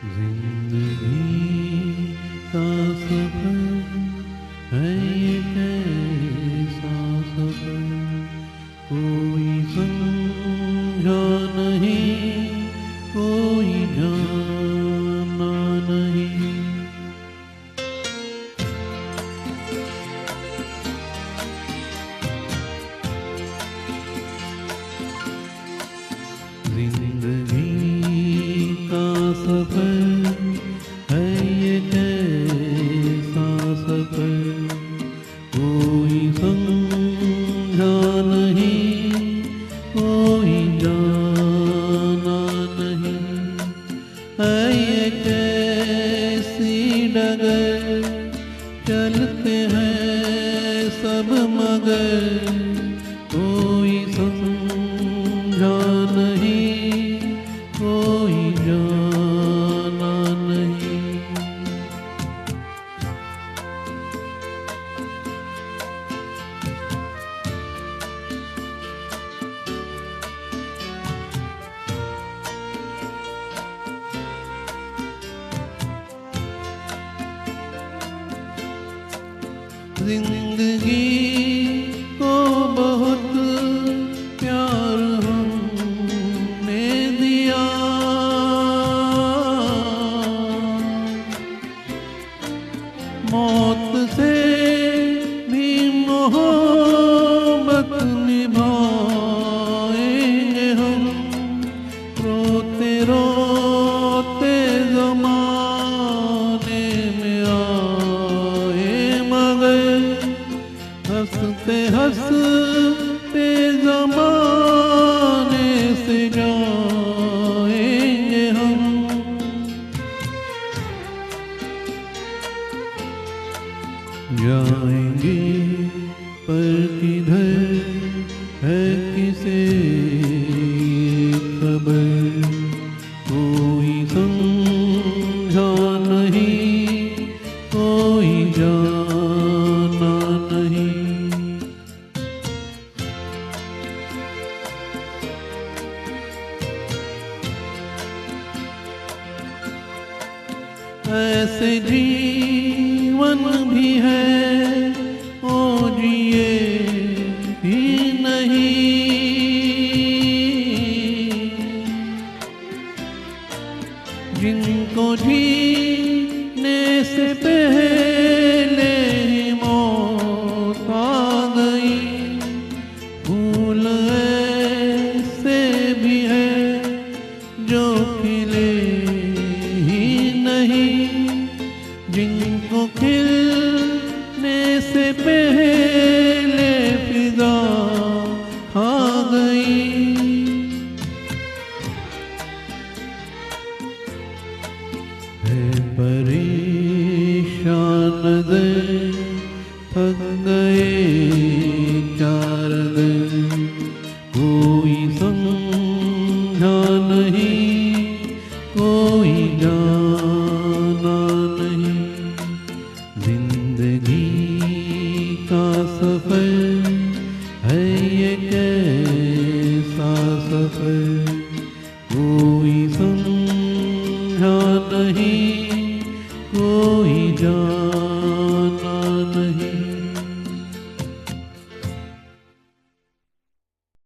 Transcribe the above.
जिंदगी का सफर है ये कैसा सफर, कोई समझा नहीं, कोई जाना नहीं। जिंदगी का सफर है ये कैसा सफर, कोई समझा नहीं, कोई जाना नहीं। है ये कैसी डगर, चलते हैं सब मगर, कोई समझा नहीं, कोई जाना नहीं। जिंदगी को बहुत प्यार हमने दिया, मौत से भी मोहब्बत निभाएंगे हम, रोते रोते ज़माने में आए मगर, हंसते हंसते ज़माने से जाएंगे हम। जाएंगे पर किधर है किसे खबर, कोई समझा नहीं, कोई जाना नहीं। ऐसे जीवन भी है